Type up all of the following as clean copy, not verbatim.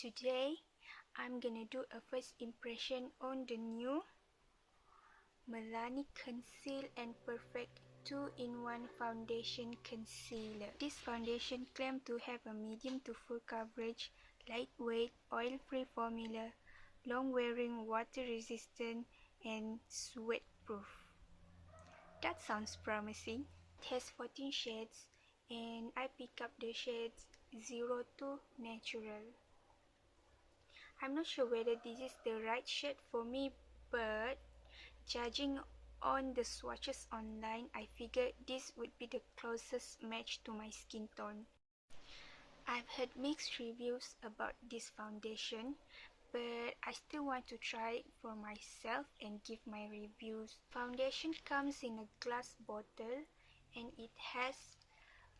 Today, I'm gonna do a first impression on the new Milani Conceal and Perfect 2-in-1 Foundation Concealer. This foundation claims to have a medium to full coverage, lightweight, oil-free formula, long-wearing, water-resistant, and sweat-proof. That sounds promising. It has 14 shades, and I pick up the shades 0 to Natural. I'm not sure whether this is the right shade for me, but judging on the swatches online, I figured this would be the closest match to my skin tone. I've heard mixed reviews about this foundation, but I still want to try it for myself and give my reviews. Foundation comes in a glass bottle and it has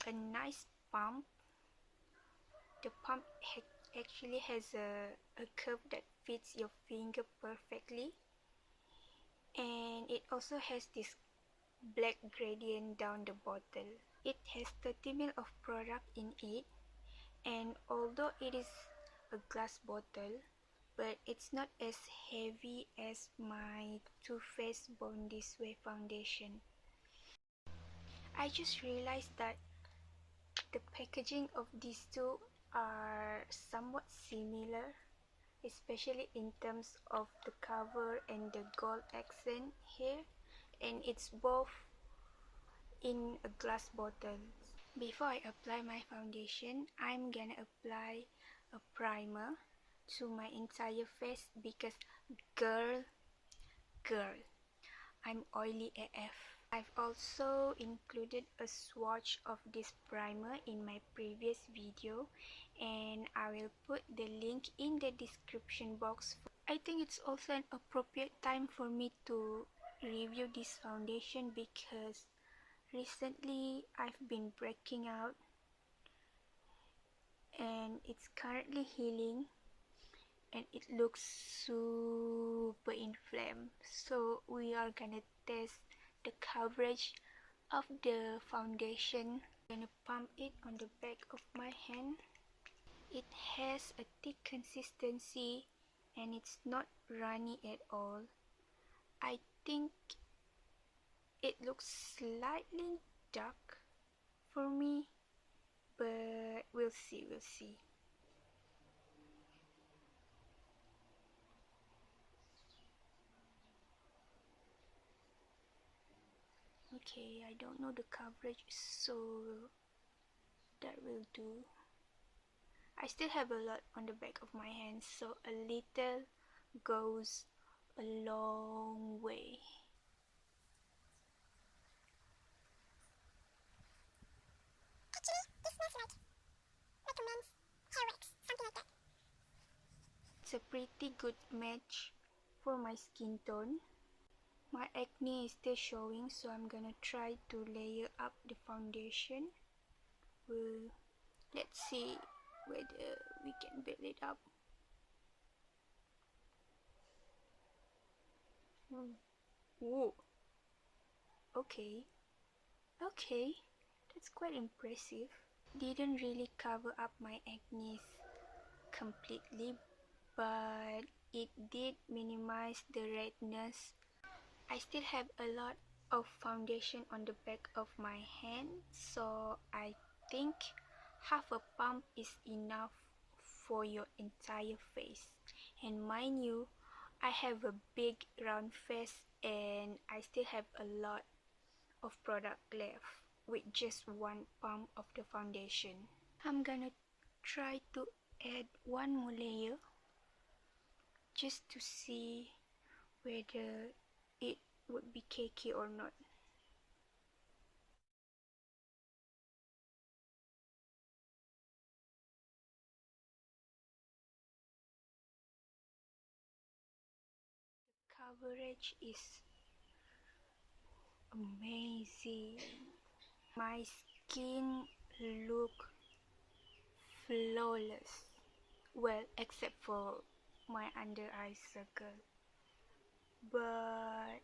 a nice pump. The pump actually has a curve that fits your finger perfectly, and it also has this black gradient down the bottle. It has 30 ml of product in it, and although it is a glass bottle, but it's not as heavy as my Too Faced Born This Way foundation. I just realized that the packaging of these two are somewhat similar, especially in terms of the cover and the gold accent here, and it's both in a glass bottle. Before I apply my foundation, I'm gonna apply a primer to my entire face because girl, I'm oily AF. I've also included a swatch of this primer in my previous video, and I will put the link in the description box. I think it's also an appropriate time for me to review this foundation because recently I've been breaking out and it's currently healing, and it looks super inflamed. So we are gonna test the coverage of the foundation. I'm gonna pump it on the back of my hand. It has a thick consistency and it's not runny at all. I think it looks slightly dark for me, but we'll see. Okay, I don't know the coverage, so that will do. I still have a lot on the back of my hands, so a little goes a long way. Actually, this smells like recommends hair wax, something like that. It's a pretty good match for my skin tone. My acne is still showing, so I'm gonna try to layer up the foundation. Let's see whether we can build it up. Whoa. Okay, that's quite impressive. Didn't really cover up my acne completely, but it did minimize the redness. I still have a lot of foundation on the back of my hand, so I think half a pump is enough for your entire face. And mind you, I have a big round face and I still have a lot of product left with just one pump of the foundation. I'm gonna try to add one more layer just to see whether it would be cakey or not. The coverage is amazing. My skin look flawless, well, except for my under eye circle, but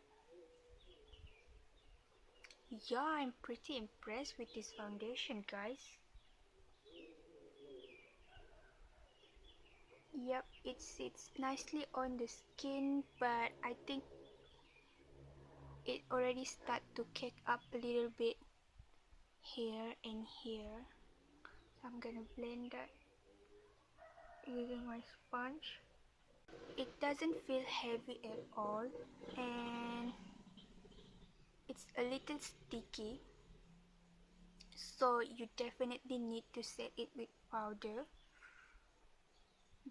yeah, I'm pretty impressed with this foundation, guys. it sits nicely on the skin, but I think it already start to cake up a little bit here and here. So I'm gonna blend that using my sponge. It doesn't feel heavy at all, and it's a little sticky, so you definitely need to set it with powder,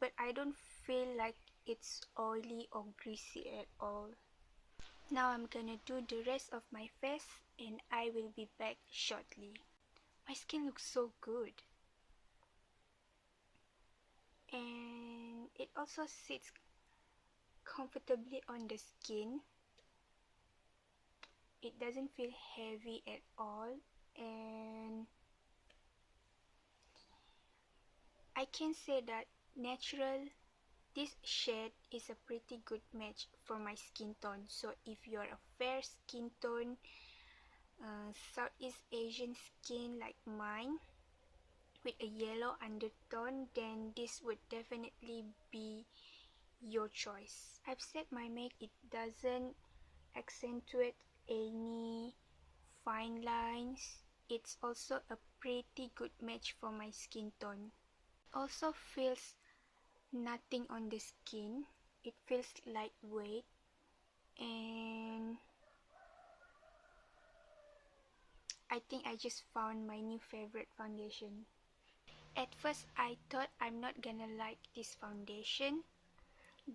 but I don't feel like it's oily or greasy at all. Now I'm gonna do the rest of my face and I will be back shortly. My skin looks so good, and it also sits comfortably on the skin. It doesn't feel heavy at all, and I can say that natural, this shade is a pretty good match for my skin tone. So if you're a fair skin tone, Southeast Asian skin like mine with a yellow undertone, then this would definitely be your choice. I've set my makeup, it doesn't accentuate any fine lines. It's also a pretty good match for my skin tone. Also feels nothing on the skin. It feels lightweight, and I think I just found my new favorite foundation. At first I thought I'm not gonna like this foundation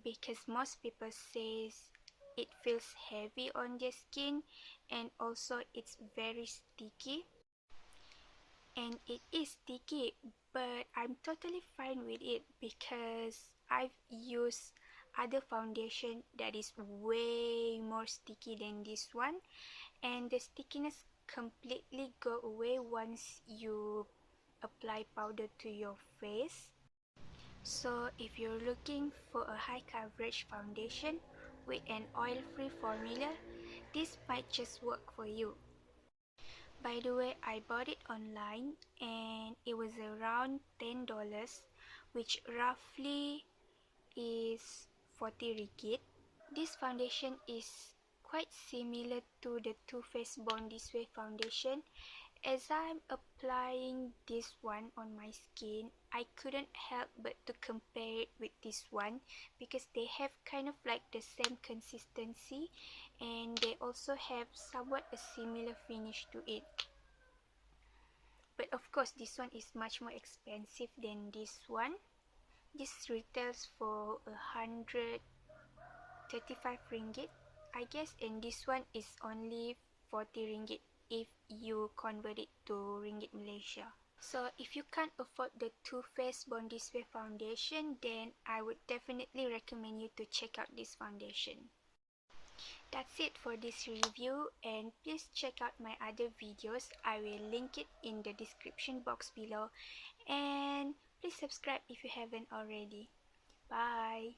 because most people says it feels heavy on their skin, and also it's very sticky. And it is sticky, but I'm totally fine with it because I've used other foundation that is way more sticky than this one, and the stickiness completely go away once you apply powder to your face. So if you're looking for a high coverage foundation with an oil-free formula, this might just work for you. By the way, I bought it online and it was around $10, which roughly is 40 ringgit. This foundation is quite similar to the Too Faced Born This Way foundation. As I'm applying this one on my skin, I couldn't help but to compare it with this one because they have kind of like the same consistency, and they also have somewhat a similar finish to it. But of course this one is much more expensive than this one. This retails for 135 ringgit, I guess, and this one is only 40 ringgit if you convert it to ringgit Malaysia. So if you can't afford the Too Faced Born This Way foundation, then I would definitely recommend you to check out this foundation. That's it for this review, and please check out my other videos. I will link it in the description box below, and please subscribe if you haven't already. Bye!